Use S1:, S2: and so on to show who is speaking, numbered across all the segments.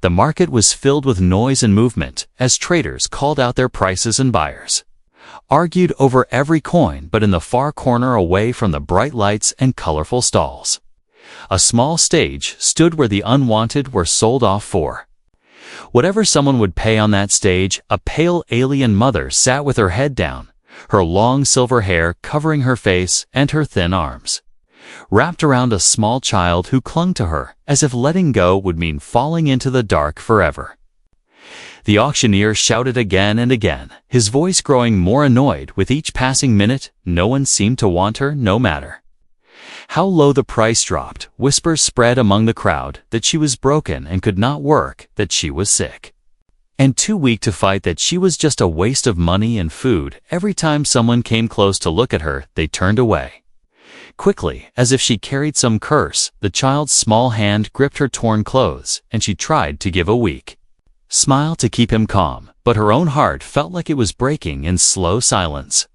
S1: The market was filled with noise and movement as traders called out their prices and buyers argued over every coin, but in the far corner away from the bright lights and colorful stalls, a small stage stood where the unwanted were sold off for whatever someone would pay. On that stage, a pale alien mother sat with her head down, her long silver hair covering her face and her thin arms wrapped around a small child who clung to her as if letting go would mean falling into the dark forever. The auctioneer shouted again and again, his voice growing more annoyed with each passing minute. No one seemed to want her, no matter how low the price dropped. Whispers spread among the crowd that she was broken and could not work, that she was sick and too weak to fight, that she was just a waste of money and food. Every time someone came close to look at her, they turned away quickly, as if she carried some curse. The child's small hand gripped her torn clothes, and she tried to give a weak smile to keep him calm, but her own heart felt like it was breaking in slow silence.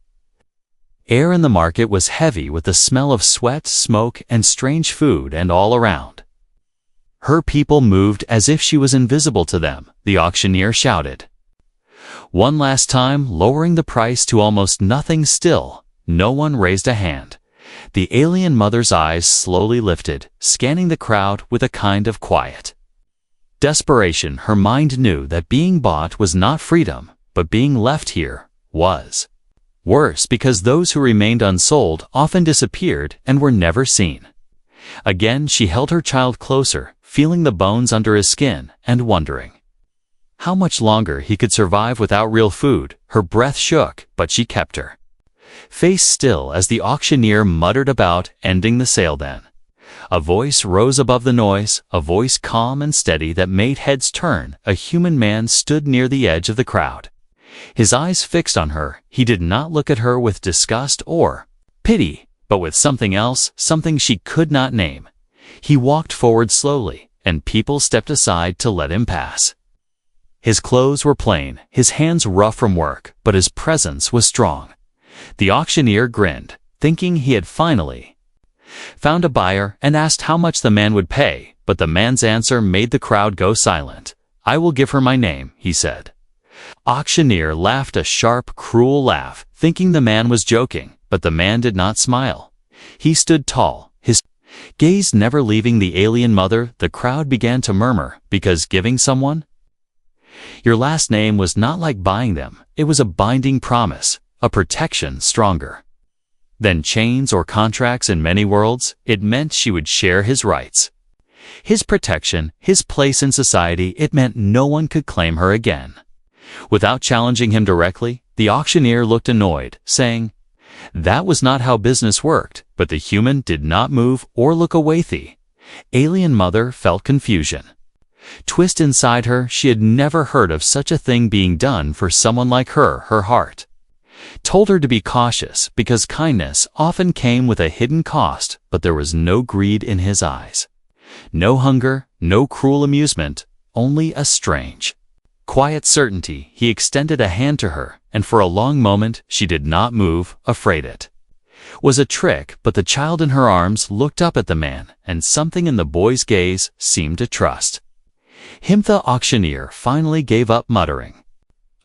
S1: Air in the market was heavy with the smell of sweat, smoke, and strange food, and all around her people moved as if she was invisible to them. The auctioneer shouted one last time, lowering the price to almost nothing. Still, no one raised a hand. The alien mother's eyes slowly lifted, scanning the crowd with a kind of quiet desperation. Her mind knew that being bought was not freedom, but being left here was worse, because those who remained unsold often disappeared and were never seen again. She held her child closer, feeling the bones under his skin and wondering how much longer he could survive without real food. Her breath shook, but she kept her face still as the auctioneer muttered about ending the sale. Then a voice rose above the noise, a voice calm and steady that made heads turn. A human man stood near the edge of the crowd, his eyes fixed on her. He did not look at her with disgust or pity, but with something else, something she could not name. He walked forward slowly, and people stepped aside to let him pass. His clothes were plain, his hands rough from work, but his presence was strong. The auctioneer grinned, thinking he had finally found a buyer, and asked how much the man would pay, but the man's answer made the crowd go silent. "I will give her my name," he said. Auctioneer laughed a sharp, cruel laugh, thinking the man was joking, but the man did not smile. He stood tall, his gaze never leaving the alien mother. The crowd began to murmur, because giving someone your last name was not like buying them. It was a binding promise, a protection stronger than chains or contracts. In many worlds, it meant she would share his rights, his protection, his place in society. It meant no one could claim her again. Without challenging him directly, the auctioneer looked annoyed, saying, "That was not how business worked." But the human did not move or look away. The alien mother felt confusion twist inside her. She had never heard of such a thing being done for someone like her. Her heart told her to be cautious, because kindness often came with a hidden cost. But there was no greed in his eyes, no hunger, no cruel amusement, only a strange, quiet certainty. He extended a hand to her, and for a long moment she did not move, afraid it was a trick. But the child in her arms looked up at the man, and something in the boy's gaze seemed to trust him. The auctioneer finally gave up muttering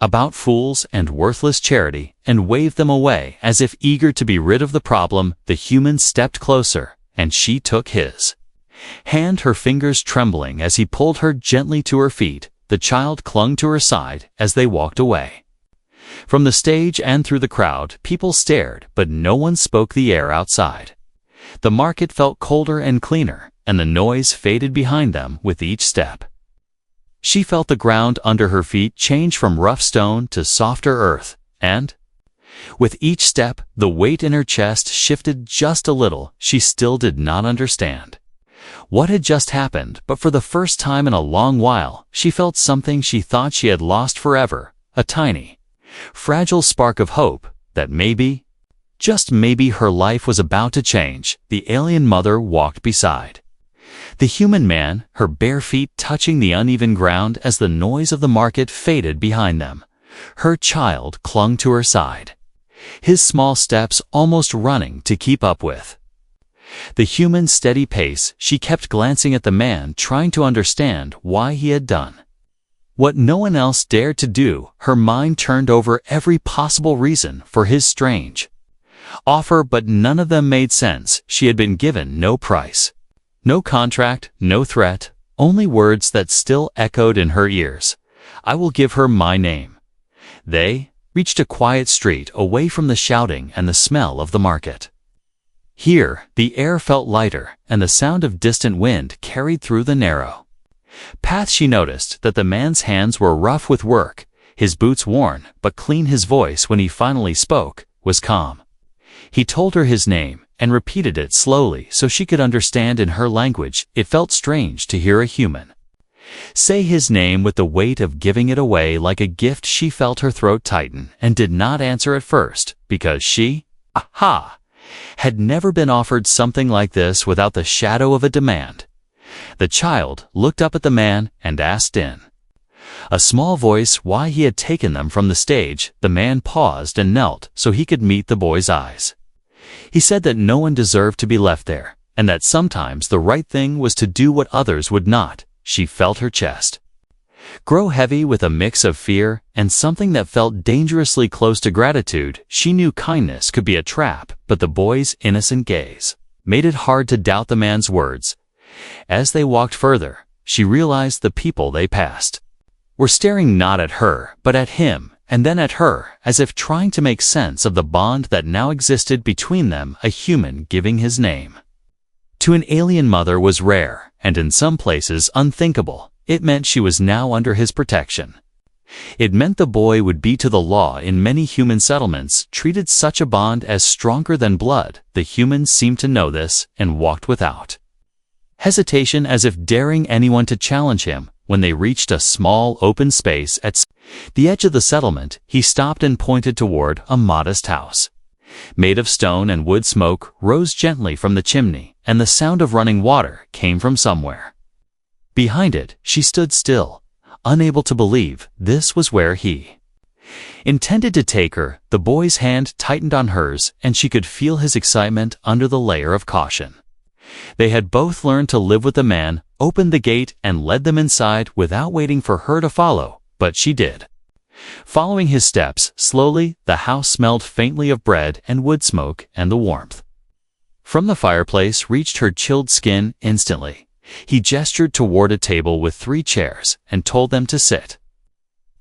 S1: about fools and worthless charity, and waved them away as if eager to be rid of the problem. The human stepped closer, and she took his hand, her fingers trembling as he pulled her gently to her feet. The child clung to her side as they walked away from the stage and through the crowd. People stared, but no one spoke. The air outside the market felt colder and cleaner, and the noise faded behind them with each step. She felt the ground under her feet change from rough stone to softer earth, and with each step, the weight in her chest shifted just a little. She still did not understand what had just happened, but for the first time in a long while, she felt something she thought she had lost forever, a tiny, fragile spark of hope that maybe, just maybe, her life was about to change. The alien mother walked beside the human man, her bare feet touching the uneven ground as the noise of the market faded behind them. Her child clung to her side, his small steps almost running to keep up with The human's steady pace, she kept glancing at the man, trying to understand why he had done what no one else dared to do. Her mind turned over every possible reason for his strange offer, but none of them made sense. She had been given no price, no contract, no threat, only words that still echoed in her ears. I will give her my name. They reached a quiet street away from the shouting and the smell of the market. Here, the air felt lighter, and the sound of distant wind carried through the narrow path. She noticed that the man's hands were rough with work, his boots worn but clean. His voice, when he finally spoke, was calm. He told her his name and repeated it slowly so she could understand in her language. It felt strange to hear a human say his name with the weight of giving it away like a gift. She felt her throat tighten and did not answer at first, because she, had never been offered something like this without the shadow of a demand. The child looked up at the man and asked in a small voice why he had taken them from the stage. The man paused and knelt so he could meet the boy's eyes. He said that no one deserved to be left there, and that sometimes the right thing was to do what others would not. She felt her chest grow heavy with a mix of fear and something that felt dangerously close to gratitude. She knew kindness could be a trap, but the boy's innocent gaze made it hard to doubt the man's words. As they walked further, she realized the people they passed were staring not at her, but at him, and then at her, as if trying to make sense of the bond that now existed between them. A human giving his name to an alien mother was rare, and in some places unthinkable. It meant she was now under his protection. It meant the boy would be to the law. In many human settlements treated such a bond as stronger than blood. The humans seemed to know this and walked without hesitation, as if daring anyone to challenge him. When they reached a small open space at the edge of the settlement, he stopped and pointed toward a modest house made of stone and wood. Smoke rose gently from the chimney, and the sound of running water came from somewhere behind it. She stood still, unable to believe this was where he intended to take her. The boy's hand tightened on hers, and she could feel his excitement under the layer of caution. They had both learned to live with the man, opened the gate, and led them inside without waiting for her to follow, but she did. Following his steps, slowly, the house smelled faintly of bread and wood smoke, and the warmth from the fireplace reached her chilled skin instantly. He gestured toward a table with 3 chairs and told them to sit.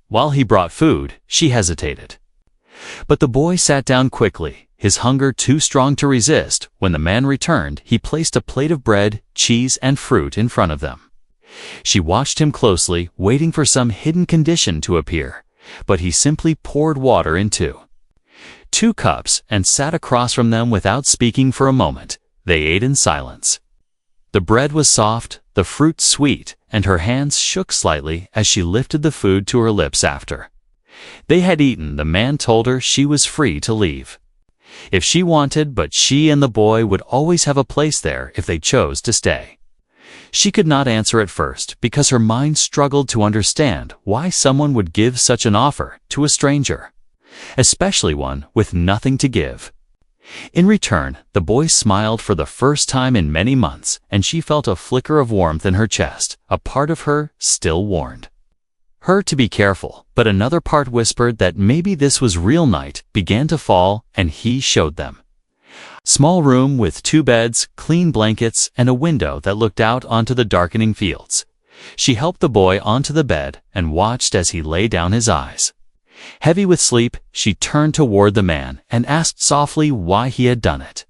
S1: While he brought food, she hesitated. But the boy sat down quickly, his hunger too strong to resist. When the man returned, he placed a plate of bread, cheese, and fruit in front of them. She watched him closely, waiting for some hidden condition to appear, but he simply poured water into 2 cups and sat across from them without speaking for a moment. They ate in silence. The bread was soft, the fruit sweet, and her hands shook slightly as she lifted the food to her lips. After they had eaten, the man told her she was free to leave if she wanted, but she and the boy would always have a place there if they chose to stay. She could not answer at first, because her mind struggled to understand why someone would give such an offer to a stranger, especially one with nothing to give. In return, the boy smiled for the first time in many months, and she felt a flicker of warmth in her chest. A part of her still warned her to be careful, but another part whispered that maybe this was real. Night began to fall, and he showed them small room with 2 beds, clean blankets, and a window that looked out onto the darkening fields. She helped the boy onto the bed and watched as he lay down, his eyes heavy with sleep. She turned toward the man and asked softly why he had done it.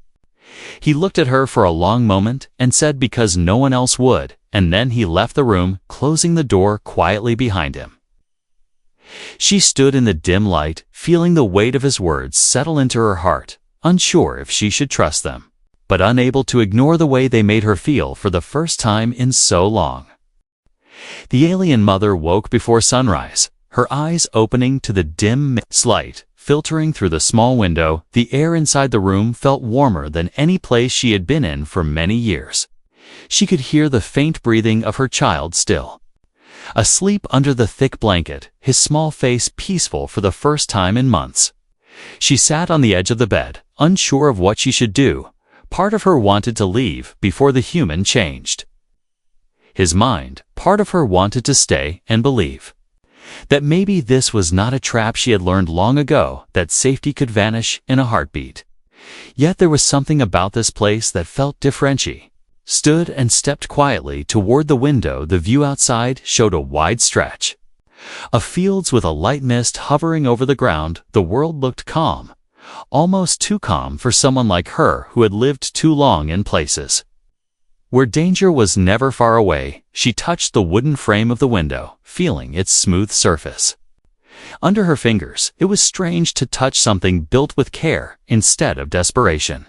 S1: He looked at her for a long moment and said because no one else would, and then he left the room, closing the door quietly behind him. She stood in the dim light, feeling the weight of his words settle into her heart, unsure if she should trust them, but unable to ignore the way they made her feel for the first time in so long. The alien mother woke before sunrise, her eyes opening to the dim light filtering through the small window. The air inside the room felt warmer than any place she had been in for many years. She could hear the faint breathing of her child, still asleep under the thick blanket, his small face peaceful for the first time in months. She sat on the edge of the bed, unsure of what she should do. Part of her wanted to leave before the human changed. His mind, part of her wanted to stay and believe that maybe this was not a trap. She had learned long ago that safety could vanish in a heartbeat. Yet there was something about this place that felt different. She stood and stepped quietly toward the window. The view outside showed a wide stretch of fields with a light mist hovering over the ground. The world looked calm, almost too calm for someone like her who had lived too long in places where danger was never far away. She touched the wooden frame of the window, feeling its smooth surface under her fingers. It was strange to touch something built with care instead of desperation.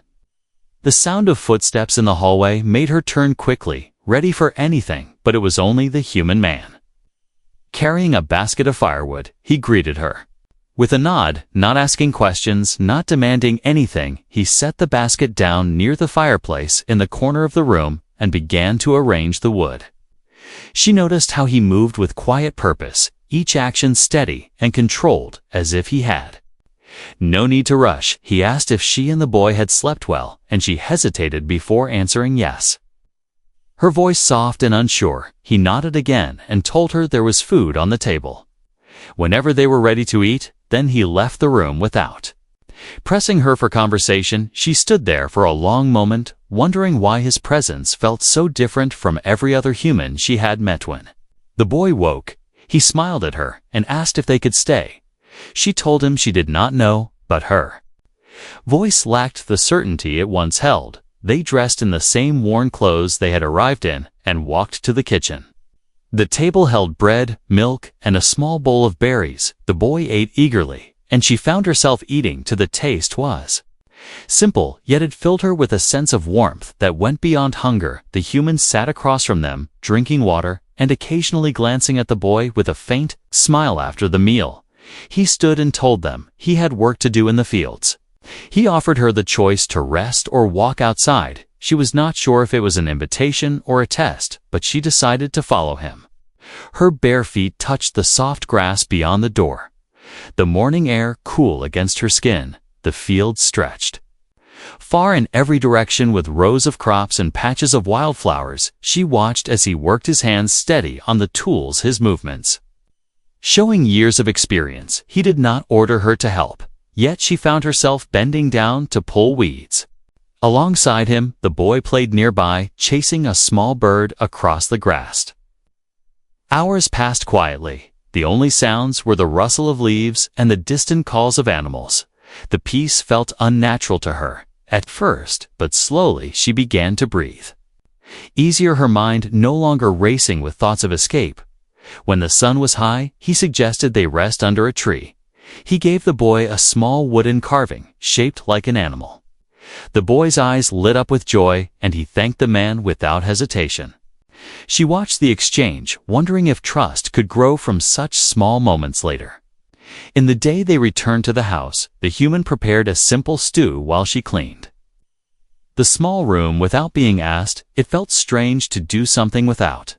S1: The sound of footsteps in the hallway made her turn quickly, ready for anything, but it was only the human man. Carrying a basket of firewood, he greeted her with a nod, not asking questions, not demanding anything. He set the basket down near the fireplace in the corner of the room and began to arrange the wood. She noticed how he moved with quiet purpose, each action steady and controlled, as if he had no need to rush. He asked if she and the boy had slept well, and she hesitated before answering yes. Her voice soft and unsure. He nodded again and told her there was food on the table whenever they were ready to eat. Then he left the room without pressing her for conversation. She stood there for a long moment, wondering why his presence felt so different from every other human she had met. When the boy woke, he smiled at her and asked if they could stay. She told him she did not know, but her voice lacked the certainty it once held. They dressed in the same worn clothes they had arrived in and walked to the kitchen. The table held bread, milk, and a small bowl of berries. The boy ate eagerly, and she found herself eating till the taste was simple, yet it filled her with a sense of warmth that went beyond hunger. The human sat across from them, drinking water, and occasionally glancing at the boy with a faint smile. After the meal, he stood and told them he had work to do in the fields. He offered her the choice to rest or walk outside. She was not sure if it was an invitation or a test, but she decided to follow him. Her bare feet touched the soft grass beyond the door, the morning air cool against her skin. The fields stretched far in every direction with rows of crops and patches of wildflowers. She watched as he worked, his hands steady on the tools, his movements showing years of experience. He did not order her to help, yet she found herself bending down to pull weeds. Alongside him, the boy played nearby, chasing a small bird across the grass. Hours passed quietly. The only sounds were the rustle of leaves and the distant calls of animals. The peace felt unnatural to her at first, but slowly she began to breathe easier, her mind no longer racing with thoughts of escape. When the sun was high, he suggested they rest under a tree. He gave the boy a small wooden carving shaped like an animal. The boy's eyes lit up with joy, and he thanked the man without hesitation. She watched the exchange, wondering if trust could grow from such small moments. Later in the day, they returned to the house. The human prepared a simple stew while she cleaned the small room without being asked. It felt strange to do something without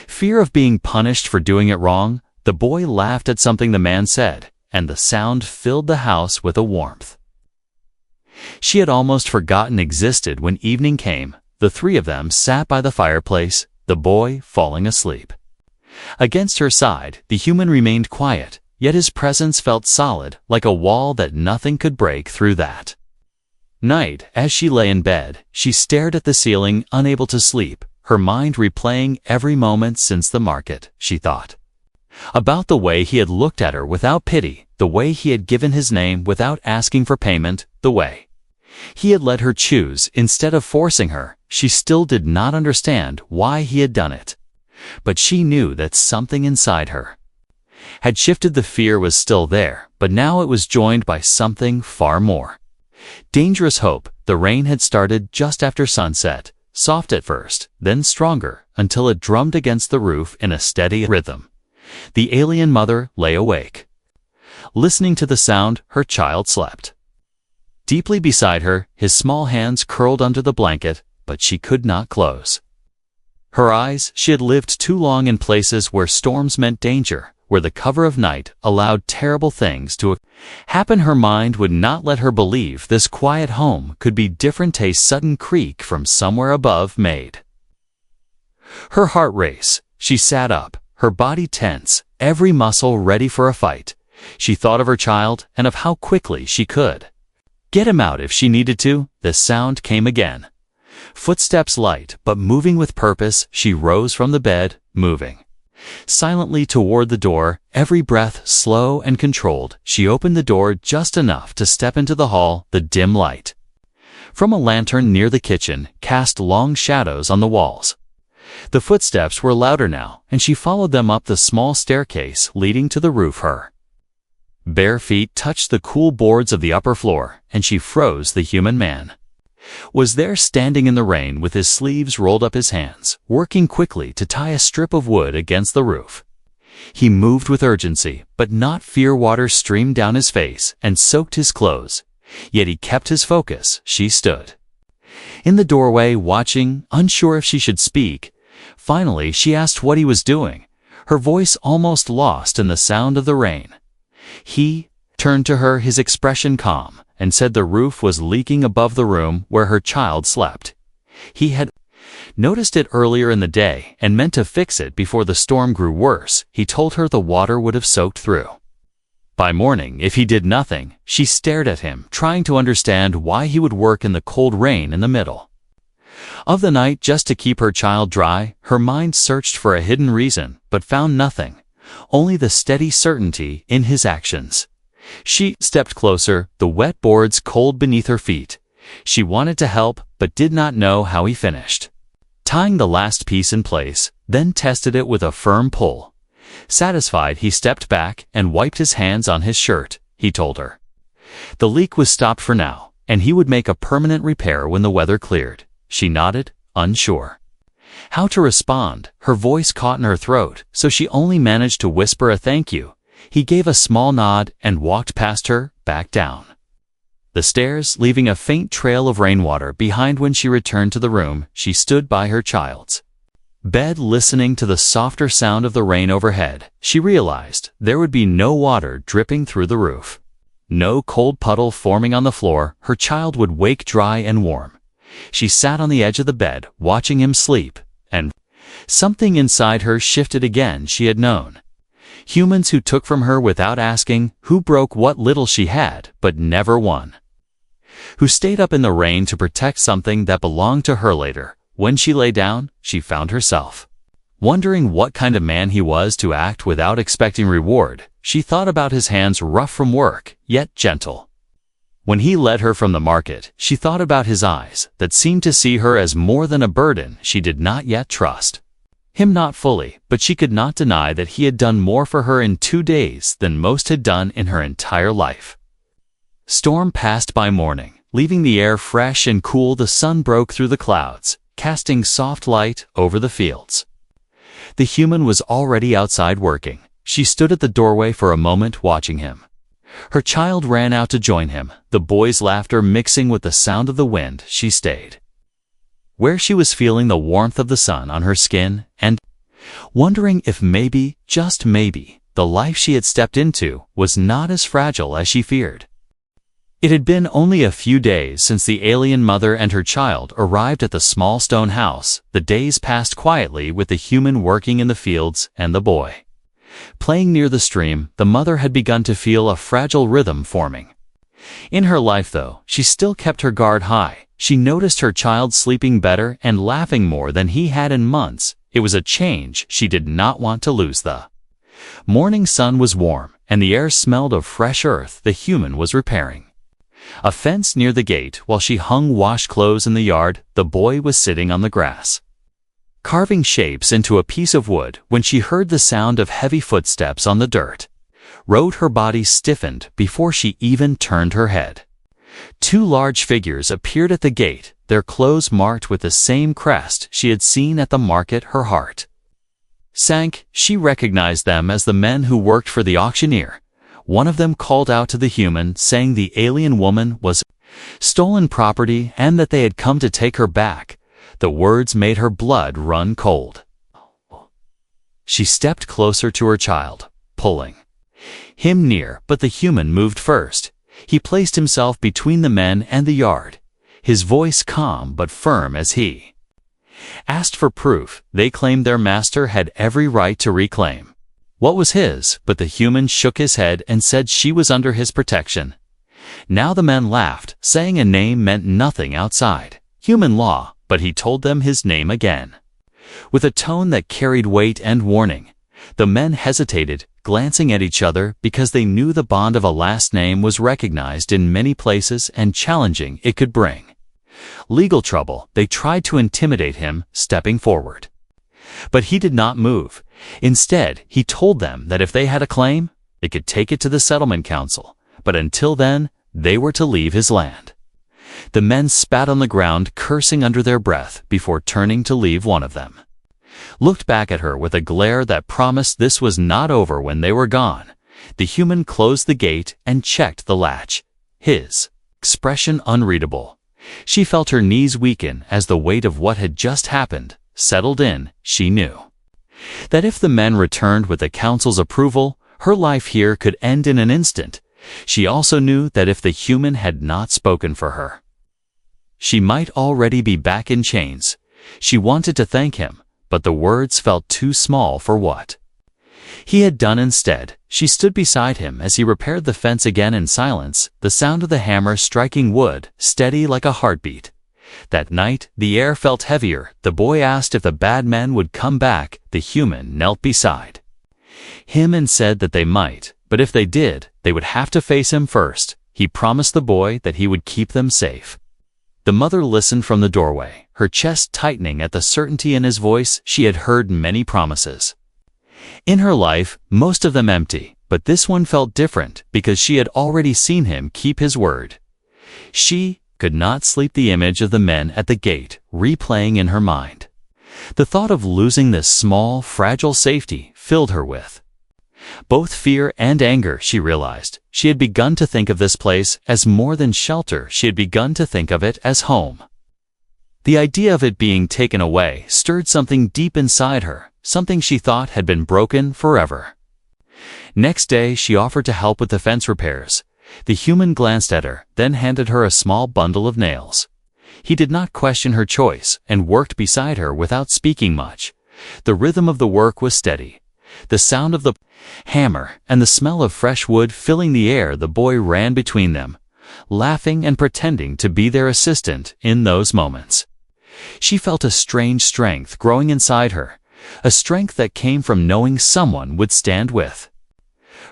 S1: fear of being punished for doing it wrong. The boy laughed at something the man said, and the sound filled the house with a warmth she had almost forgotten existed. When evening came, the three of them sat by the fireplace, the boy falling asleep against her side. The human remained quiet, yet his presence felt solid, like a wall that nothing could break through. That night, as she lay in bed, she stared at the ceiling, unable to sleep, her mind replaying every moment since the market. She thought about the way he had looked at her without pity, the way he had given his name without asking for payment, the way he had let her choose instead of forcing her. She still did not understand why he had done it, but she knew that something inside her had shifted. The fear was still there, but now it was joined by something far more dangerous: hope. The rain had started just after sunset, soft at first, then stronger, until it drummed against the roof in a steady rhythm. The alien mother lay awake, listening to the sound. Her child slept deeply beside her, his small hands curled under the blanket, but she could not close her eyes. She had lived too long in places where storms meant danger, where the cover of night allowed terrible things to happen. Her mind would not let her believe this quiet home could be different. A sudden creak from somewhere above made her heart race. She sat up, her body tense, every muscle ready for a fight. She thought of her child and of how quickly she could get him out if she needed to. The sound came again. Footsteps light but moving with purpose. She rose from the bed, moving silently toward the door, every breath slow and controlled. She opened the door just enough to step into the hall. The dim light from a lantern near the kitchen cast long shadows on the walls. The footsteps were louder now, and she followed them up the small staircase leading to the roof. Her bare feet touched the cool boards of the upper floor, and she froze. The human man was there, standing in the rain with his sleeves rolled up, his hands working quickly to tie a strip of wood against the roof. He moved with urgency, but not fear. Water streamed down his face and soaked his clothes, yet he kept his focus. She stood in the doorway, watching, unsure if she should speak. Finally, she asked what he was doing, her voice almost lost in the sound of the rain. He turned to her, his expression calm, and said the roof was leaking above the room where her child slept. He had noticed it earlier in the day and meant to fix it before the storm grew worse. He told her the water would have soaked through by morning if he did nothing. She stared at him, trying to understand why he would work in the cold rain in the middle of the night just to keep her child dry. Her mind searched for a hidden reason, but found nothing, only the steady certainty in his actions. She stepped closer, the wet boards cold beneath her feet. She wanted to help, but did not know how. He finished tying the last piece in place, then tested it with a firm pull. Satisfied, he stepped back and wiped his hands on his shirt. He told her the leak was stopped for now, and he would make a permanent repair when the weather cleared. She nodded, unsure how to respond. Her voice caught in her throat, so she only managed to whisper a thank you. He gave a small nod and walked past her, back down the stairs, leaving a faint trail of rainwater behind. When she returned to the room, she stood by her child's bed, listening to the softer sound of the rain overhead. She realized there would be no water dripping through the roof, no cold puddle forming on the floor. Her child would wake dry and warm. She sat on the edge of the bed, watching him sleep, and something inside her shifted again. She had known humans who took from her without asking, who broke what little she had, but never one who stayed up in the rain to protect something that belonged to her. Later, when she lay down, she found herself wondering what kind of man he was to act without expecting reward. She thought about his hands, rough from work, yet gentle. When he led her from the market, she thought about his eyes that seemed to see her as more than a burden. She did not yet trust him, not fully, but she could not deny that he had done more for her in 2 days than most had done in her entire life. Storm passed by morning, leaving the air fresh and cool. The sun broke through the clouds, casting soft light over the fields. The human was already outside working. She stood at the doorway for a moment, watching him. Her child ran out to join him, the boy's laughter mixing with the sound of the wind. She stayed where she was, feeling the warmth of the sun on her skin and wondering if maybe, just maybe, the life she had stepped into was not as fragile as she feared. It had been only a few days since the alien mother and her child arrived at the small stone house. The days passed quietly, with the human working in the fields and the boy playing near the stream. The mother had begun to feel a fragile rhythm forming in her life, though she still kept her guard high. She noticed her child sleeping better and laughing more than he had in months. It was a change she did not want to lose. The morning sun was warm, and the air smelled of fresh earth. The human was repairing a fence near the gate while she hung washed clothes in the yard. The boy was sitting on the grass, carving shapes into a piece of wood, when she heard the sound of heavy footsteps on the dirt road. Her body stiffened before she even turned her head. 2 large figures appeared at the gate, their clothes marked with the same crest she had seen at the market. Her heart sank. She recognized them as the men who worked for the auctioneer. One of them called out to the human, saying the alien woman was stolen property and that they had come to take her back. The words made her blood run cold. She stepped closer to her child, pulling him near, but the human moved first. He placed himself between the men and the yard, his voice calm but firm as he asked for proof they claimed their master had every right to reclaim what was his, but the human shook his head and said she was under his protection. Now the men laughed, saying a name meant nothing outside human law, but he told them his name again. With a tone that carried weight and warning, the men hesitated, glancing at each other because they knew the bond of a last name was recognized in many places and challenging it could bring legal trouble. They tried to intimidate him, stepping forward. But he did not move. Instead, he told them that if they had a claim, they could take it to the settlement council, but until then, they were to leave his land. The men spat on the ground, cursing under their breath before turning to leave. One of them looked back at her with a glare that promised this was not over. When they were gone, the human closed the gate and checked the latch, his expression unreadable. She felt her knees weaken as the weight of what had just happened settled in. She knew that if the men returned with the council's approval, her life here could end in an instant. She also knew that if the human had not spoken for her, she might already be back in chains. She wanted to thank him, but the words felt too small for what he had done. Instead, she stood beside him as he repaired the fence again in silence, the sound of the hammer striking wood, steady like a heartbeat. That night, the air felt heavier. The boy asked if the bad men would come back. The human knelt beside him and said that they might, but if they did, they would have to face him first. He promised the boy that he would keep them safe. The mother listened from the doorway, her chest tightening at the certainty in his voice. She had heard many promises in her life, most of them empty, but this one felt different because she had already seen him keep his word. She could not sleep, the image of the men at the gate replaying in her mind. The thought of losing this small, fragile safety filled her with both fear and anger. She realized she had begun to think of this place as more than shelter. She had begun to think of it as home. The idea of it being taken away stirred something deep inside her, something she thought had been broken forever. Next day, she offered to help with the fence repairs. The human glanced at her, then handed her a small bundle of nails. He did not question her choice and worked beside her without speaking much. The rhythm of the work was steady, the sound of the hammer and the smell of fresh wood filling the air. The boy ran between them, laughing and pretending to be their assistant. In those moments, she felt a strange strength growing inside her, a strength that came from knowing someone would stand with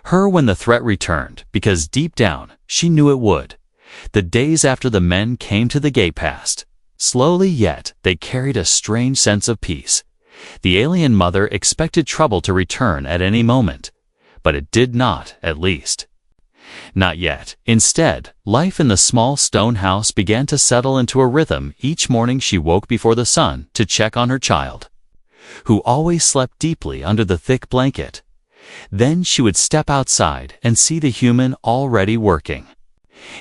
S1: her when the threat returned, because deep down, she knew it would. The days after the men came to the gate passed slowly, yet they carried a strange sense of peace. The alien mother expected trouble to return at any moment, but it did not, at least not yet. Instead, life in the small stone house began to settle into a rhythm. Each morning she woke before the sun to check on her child, who always slept deeply under the thick blanket. Then she would step outside and see the human already working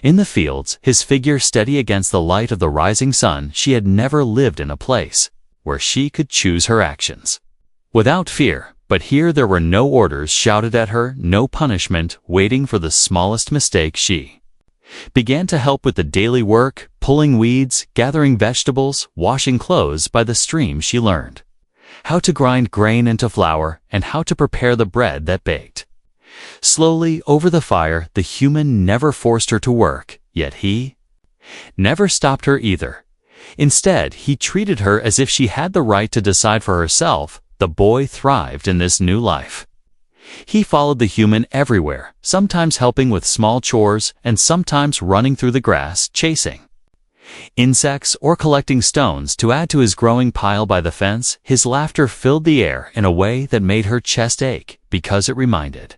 S1: in the fields, his figure steady against the light of the rising sun. She had never lived in a place where she could choose her actions without fear, but here there were no orders shouted at her, no punishment waiting for the smallest mistake. She began to help with the daily work, pulling weeds, gathering vegetables, washing clothes. By the stream she learned how to grind grain into flour and how to prepare the bread that baked slowly over the fire. The human never forced her to work, yet he never stopped her either. Instead, he treated her as if she had the right to decide for herself. The boy thrived in this new life. He followed the human everywhere, sometimes helping with small chores and sometimes running through the grass, chasing insects or collecting stones to add to his growing pile by the fence. His laughter filled the air in a way that made her chest ache, because it reminded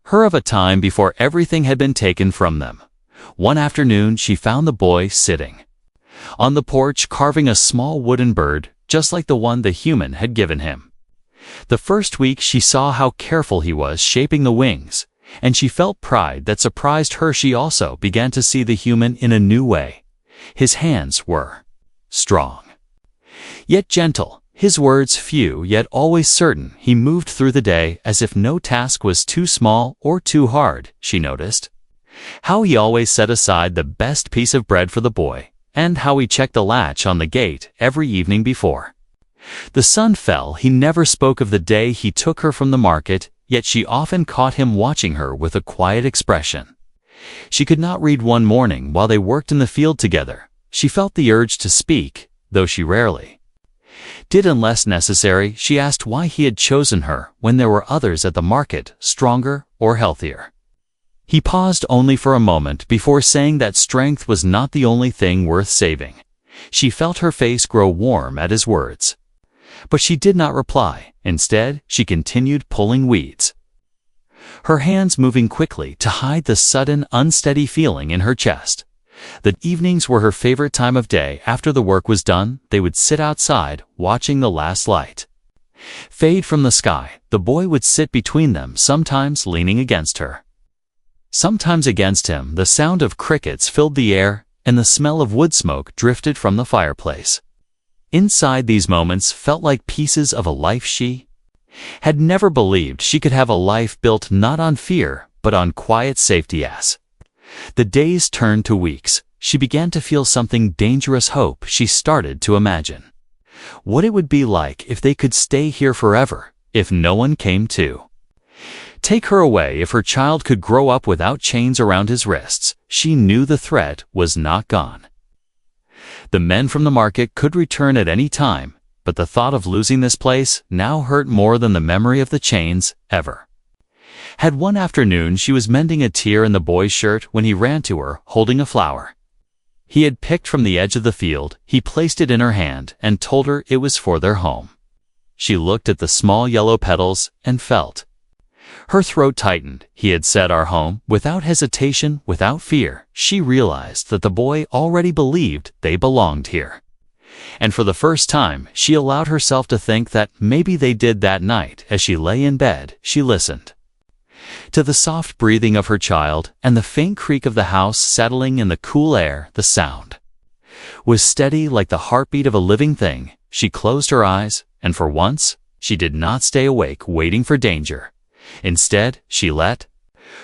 S1: her of a time before everything had been taken from them. One afternoon, she found the boy sitting on the porch carving a small wooden bird, just like the one the human had given him. The first week she saw how careful he was shaping the wings, and she felt pride that surprised her. She also began to see the human in a new way. His hands were strong, yet gentle. His words few yet always certain, he moved through the day as if no task was too small or too hard, she noticed. How he always set aside the best piece of bread for the boy, and how he checked the latch on the gate every evening before the sun fell. He never spoke of the day he took her from the market, yet she often caught him watching her with a quiet expression. She could not read one morning while they worked in the field together. She felt the urge to speak, though she rarely did unless necessary. She asked why he had chosen her when there were others at the market, stronger or healthier. He paused only for a moment before saying that strength was not the only thing worth saving. She felt her face grow warm at his words. But she did not reply. Instead, she continued pulling weeds, her hands moving quickly to hide the sudden, unsteady feeling in her chest. The evenings were her favorite time of day. After the work was done, they would sit outside, watching the last light fade from the sky. The boy would sit between them, sometimes leaning against her, sometimes against him. The sound of crickets filled the air, and the smell of wood smoke drifted from the fireplace. Inside, these moments felt like pieces of a life she had never believed she could have, a life built not on fear, but on quiet safety. As the days turned to weeks, she began to feel something dangerous hope. She started to imagine what it would be like if they could stay here forever, if no one came to take her away, if her child could grow up without chains around his wrists. She knew the threat was not gone. The men from the market could return at any time, but the thought of losing this place now hurt more than the memory of the chains ever had. One afternoon, she was mending a tear in the boy's shirt when he ran to her, holding a flower he had picked from the edge of the field. He placed it in her hand and told her it was for their home. She looked at the small yellow petals and felt her throat tightened. He had said our home, without hesitation, without fear. She realized that the boy already believed they belonged here. And for the first time, she allowed herself to think that maybe they did. That night, as she lay in bed, she listened to the soft breathing of her child and the faint creak of the house settling in the cool air. The sound was steady, like the heartbeat of a living thing. She closed her eyes, and for once, she did not stay awake waiting for danger. Instead, she let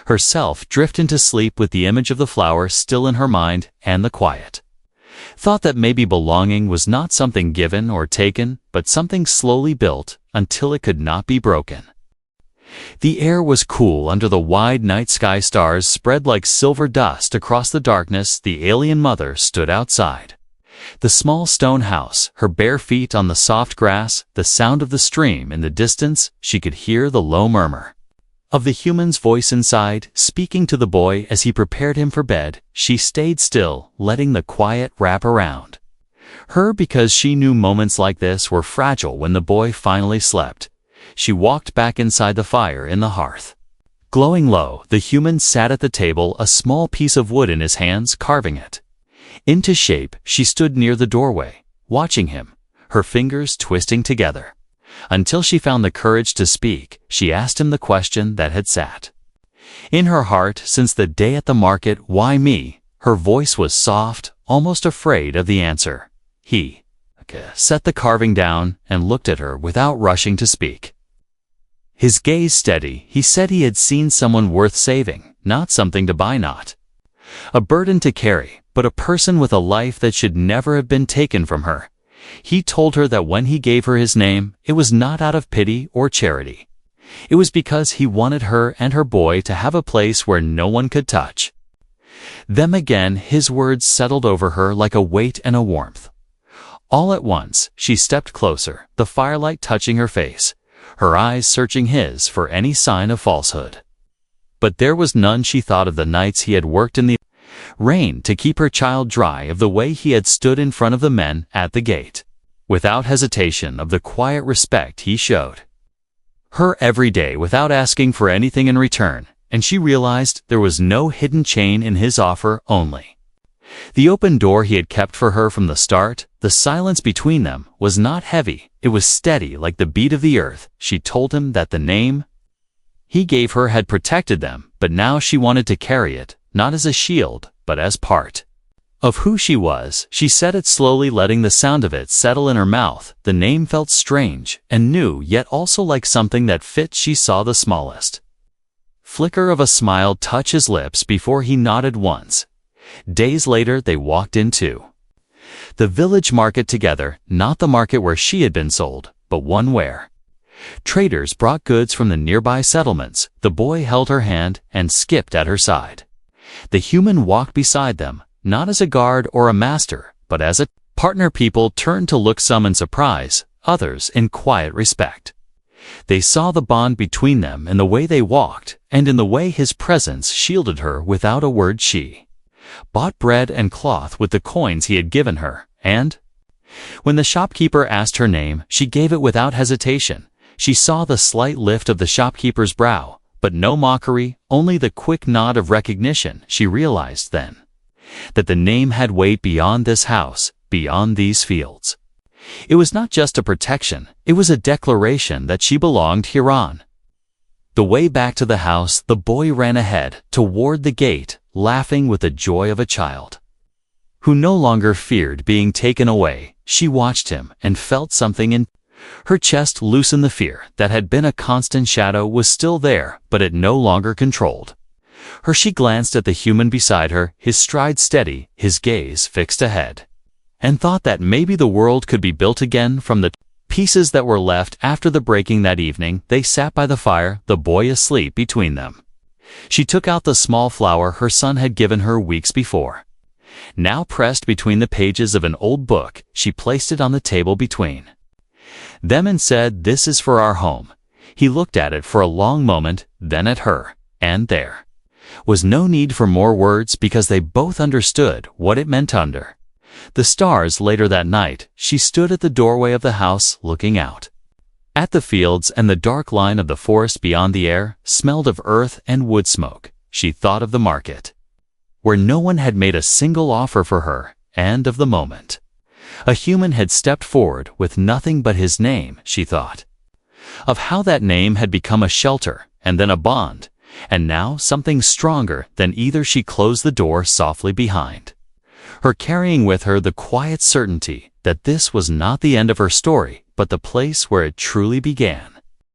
S1: herself drift into sleep with the image of the flower still in her mind and the quiet thought that maybe belonging was not something given or taken, but something slowly built until it could not be broken. The air was cool under the wide night sky. Stars spread like silver dust across the darkness. The alien mother stood outside the small stone house, her bare feet on the soft grass. The sound of the stream in the distance. She could hear the low murmur of the human's voice inside, speaking to the boy as he prepared him for bed. She stayed still, letting the quiet wrap around her, because she knew moments like this were fragile. When the boy finally slept, she walked back inside. The fire in the hearth glowing low, the human sat at the table, a small piece of wood in his hands, carving it into shape. She stood near the doorway, watching him, her fingers twisting together, until she found the courage to speak. She asked him the question that had sat in her heart since the day at the market. Why me? Her voice was soft, almost afraid of the answer. He set the carving down and looked at her without rushing to speak. His gaze steady, he said he had seen someone worth saving, not something to buy, not a burden to carry, but a person with a life that should never have been taken from her. He told her that when he gave her his name, it was not out of pity or charity. It was because he wanted her and her boy to have a place where no one could touch them again. His words settled over her like a weight and a warmth. All at once, she stepped closer, the firelight touching her face, her eyes searching his for any sign of falsehood. But there was none. She thought of the nights he had worked in the rain to keep her child dry, of the way he had stood in front of the men at the gate, without hesitation, of the quiet respect he showed her every day without asking for anything in return. And she realized there was no hidden chain in his offer, only the open door he had kept for her from the start. The silence between them was not heavy, it was steady like the beat of the earth. She told him that the name he gave her had protected them, but now she wanted to carry it, not as a shield, but as part of who she was. She said it slowly, letting the sound of it settle in her mouth. The name felt strange and new, yet also like something that fit. She saw the smallest flicker of a smile touch his lips before he nodded once. Days later, they walked into the village market together, not the market where she had been sold, but one where traders brought goods from the nearby settlements. The boy held her hand and skipped at her side. The human walked beside them, not as a guard or a master, but as a partner. People turned to look, some in surprise, others in quiet respect. They saw the bond between them in the way they walked, and in the way his presence shielded her. Without a word, she bought bread and cloth with the coins he had given her, and when the shopkeeper asked her name, she gave it without hesitation. She saw the slight lift of the shopkeeper's brow, but no mockery, only the quick nod of recognition. She realized then that the name had weight beyond this house, beyond these fields. It was not just a protection, it was a declaration that she belonged here. On the way back to the house, the boy ran ahead, toward the gate, laughing with the joy of a child who no longer feared being taken away. She watched him and felt something in her chest loosen. The fear that had been a constant shadow was still there, but it no longer controlled her. She glanced at the human beside her, his stride steady, his gaze fixed ahead, and thought that maybe the world could be built again from the pieces that were left after the breaking. That evening, they sat by the fire, the boy asleep between them. She took out the small flower her son had given her weeks before. Now pressed between the pages of an old book, she placed it on the table between them and said, "This is for our home." He looked at it for a long moment, then at her, and there was no need for more words because they both understood what it meant. Under the stars later that night, she stood at the doorway of the house, looking out at the fields and the dark line of the forest beyond. The air smelled of earth and wood smoke. She thought of the market, where no one had made a single offer for her, and of the moment a human had stepped forward with nothing but his name. She thought of how that name had become a shelter, and then a bond, and now something stronger than either. She closed the door softly behind her, carrying with her the quiet certainty that this was not the end of her story, but the place where it truly began.